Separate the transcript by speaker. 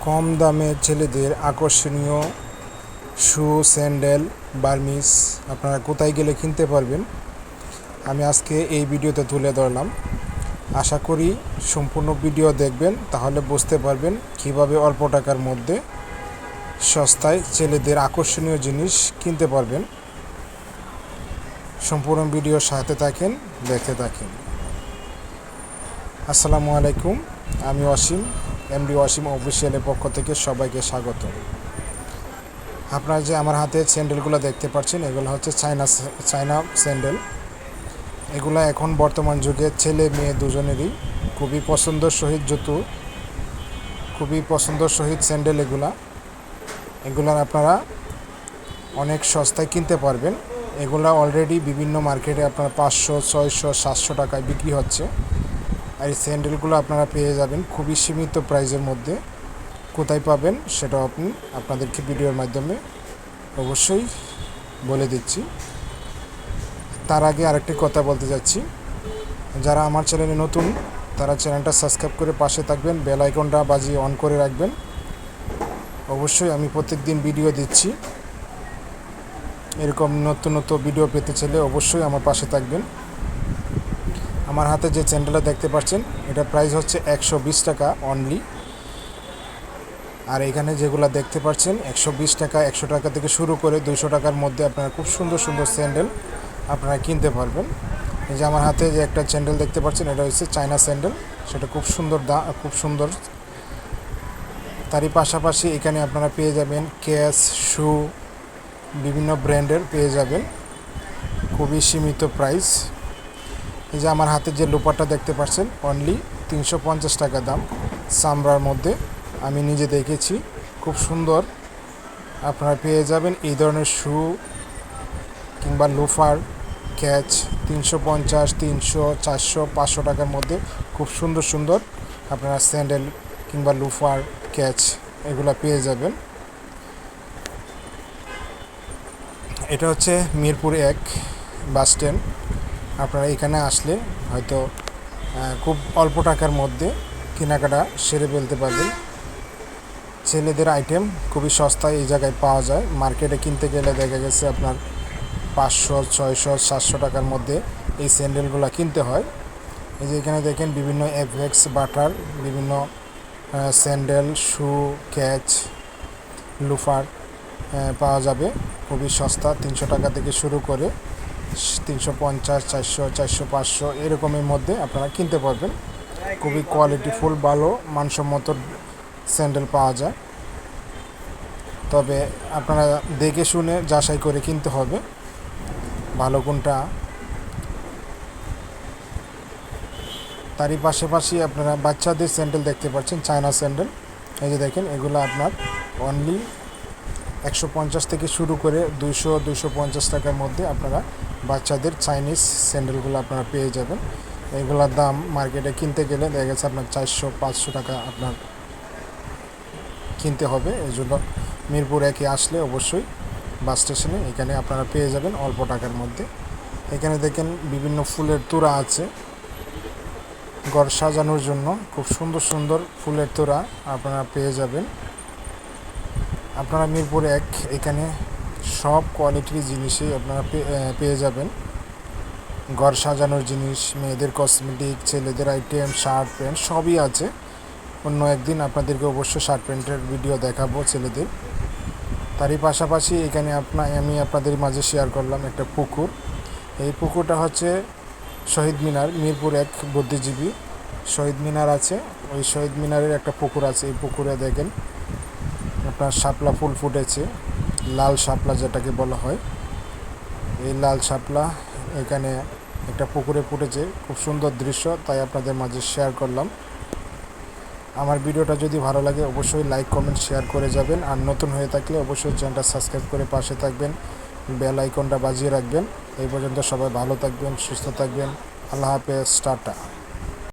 Speaker 1: কম দামে ছেলেদের আকর্ষণীয় শু, স্যান্ডেল, বার্মিস আপনারা কোথায় গেলে কিনতে পারবেন আমি আজকে এই ভিডিওতে তুলে ধরলাম। আশা করি সম্পূর্ণ ভিডিও দেখবেন, তাহলে বুঝতে পারবেন কিভাবে অল্প টাকার মধ্যে সস্তায় ছেলেদের আকর্ষণীয় জিনিস কিনতে পারবেন। সম্পূর্ণ ভিডিওর সাথে থাকেন, দেখতে থাকেন। আসসালামু আলাইকুম, আমি অসীম, এমডি অসীম অফিসিয়ালের পক্ষ থেকে সবাইকে স্বাগত। আপনারা যে আমার হাতে স্যান্ডেলগুলো দেখতে পাচ্ছেন, এগুলো হচ্ছে চায়না স্যান্ডেল। এগুলো এখন বর্তমান যুগে ছেলে মেয়ে দুজনেরই খুবই পছন্দর সহিত জুতো, খুবই পছন্দর সহিত স্যান্ডেল। এগুলার আপনারা অনেক সস্তায় কিনতে পারবেন। এগুলা অলরেডি বিভিন্ন মার্কেটে আপনার 500, 600, 700 টাকায় বিক্রি হচ্ছে। আর এই স্যান্ডেলগুলো আপনারা পেয়ে যাবেন খুবই সীমিত প্রাইসের মধ্যে। কোথায় পাবেন সেটাও আপনাদেরকে ভিডিওর মাধ্যমে অবশ্যই বলে দিচ্ছি। তার আগে আরেকটি কথা বলতে যাচ্ছি, যারা আমার চ্যানেলে নতুন তারা চ্যানেলটা সাবস্ক্রাইব করে পাশে থাকবেন, বেল আইকনটা বাজিয়ে অন করে রাখবেন। অবশ্যই আমি প্রত্যেকদিন ভিডিও দিচ্ছি, এরকম নতুন ভিডিও পেতে চাইলে অবশ্যই আমার পাশে থাকবেন। আমার হাতে যে স্যান্ডেলটা দেখতে পাচ্ছেন, এটা প্রাইস হচ্ছে 120 টাকা অনলি। আর এখানে যেগুলো দেখতে পাচ্ছেন 120 টাকা, 100 টাকা থেকে শুরু করে 200 টাকার মধ্যে আপনারা খুব সুন্দর সুন্দর স্যান্ডেল আপনারা কিনতে পারবেন। এই যে আমার হাতে যে একটা স্যান্ডেল দেখতে পাচ্ছেন, এটা হচ্ছে চায়না স্যান্ডেল, সেটা খুব সুন্দর। তারই পাশাপাশি এখানে আপনারা পেয়ে যাবেন ক্যাশ, শু, বিভিন্ন ব্র্যান্ডের পেয়ে যাবেন, খুবই সীমিত প্রাইস। এই যে আমার হাতে যে লোপারটা দেখতে পাচ্ছেন, অনলি 350 টাকা দাম, চামড়ার মধ্যে। আমি নিজে দেখেছি, খুব সুন্দর। আপনারা পেয়ে যাবেন এই ধরনের শু কিংবা লোফার, ক্যাচ 350, 300, 400, 500 টাকার মধ্যে খুব সুন্দর আপনারা স্যান্ডেল কিংবা লোফার, ক্যাচ এগুলো পেয়ে যাবেন। এটা হচ্ছে মিরপুর 1 বাস স্ট্যান্ড। আপনারা এখানে আসলে হয়তো খুব অল্প টাকার মধ্যে কেনাকাটা সেরে ফেলতে পারবেন। ছেলেদের আইটেম খুবই সস্তায় এই জায়গায় পাওয়া যায়। মার্কেটে কিনতে গেলে দেখা গেছে আপনার 500, 600, 700 টাকার মধ্যে এই স্যান্ডেলগুলো কিনতে হয়। এই যে এখানে দেখেন বিভিন্ন এফএক্স, বাটার, বিভিন্ন স্যান্ডেল, শু, ক্যাচ, লুফার পাওয়া যাবে খুবই সস্তা। 300 টাকা থেকে শুরু করে 350, 400, 400, 500 এরকমের মধ্যে আপনারা কিনতে পারবেন। খুবই কোয়ালিটিফুল, ভালো মানসম্মত স্যান্ডেল পাওয়া যায়। তবে আপনারা দেখে শুনে যাচাই করে কিনতে হবে ভালো কোনটা। তারই পাশাপাশি আপনারা বাচ্চাদের স্যান্ডেল দেখতে পাচ্ছেন, চায়না স্যান্ডেল। এই যে দেখেন, এগুলো আপনার অনলি 150 থেকে শুরু করে 200, 250 টাকার মধ্যে আপনারা বাচ্চাদের চাইনিজ স্যান্ডেলগুলো আপনারা পেয়ে যাবেন। এগুলোর দাম মার্কেটে কিনতে গেলে দেখা গেছে আপনার 400, 500 টাকা আপনার কিনতে হবে। এই জন্য মিরপুর 1-এ আসলে অবশ্যই বাস স্টেশনে এখানে আপনারা পেয়ে যাবেন অল্প টাকার মধ্যে। এখানে দেখেন বিভিন্ন ফুলের তোড়া আছে, ঘর সাজানোর জন্য খুব সুন্দর ফুলের তোড়া আপনারা পেয়ে যাবেন। আপনারা মিরপুর 1 এখানে সব কোয়ালিটির জিনিসই আপনারা পেয়ে যাবেন। ঘর সাজানোর জিনিস, মেয়েদের কসমেটিক, ছেলেদের আইটেম, শার্ট প্যান্ট সবই আছে। অন্য একদিন আপনাদেরকে অবশ্যই শার্ট প্যান্টের ভিডিও দেখাবো ছেলেদের। তারই পাশাপাশি এখানে আমি আপনাদের মাঝে শেয়ার করলাম একটা পুকুর। এই পুকুরটা হচ্ছে শহীদ মিনার, মিরপুর 1 বুদ্ধিজীবী শহীদ মিনার আছে, ওই শহীদ মিনারের একটা পুকুর আছে। এই পুকুরে দেখেন আপনার শাপলা ফুল ফুটেছে, লাল শাপলা যেটাকে বলা হয়। এই লাল শাপলা এখানে একটা পুকুরে ফুটেছে, খুব সুন্দর দৃশ্য, তাই আপনাদের মাঝে শেয়ার করলাম। আমার ভিডিওটা যদি ভালো লাগে অবশ্যই লাইক, কমেন্ট, শেয়ার করে যাবেন। আর নতুন হয়ে থাকলে অবশ্যই চ্যানেলটা সাবস্ক্রাইব করে পাশে থাকবেন, বেল আইকনটা বাজিয়ে রাখবেন। এই পর্যন্ত সবাই ভালো থাকবেন, সুস্থ থাকবেন। আল্লাহ হাফেজ, টাটা।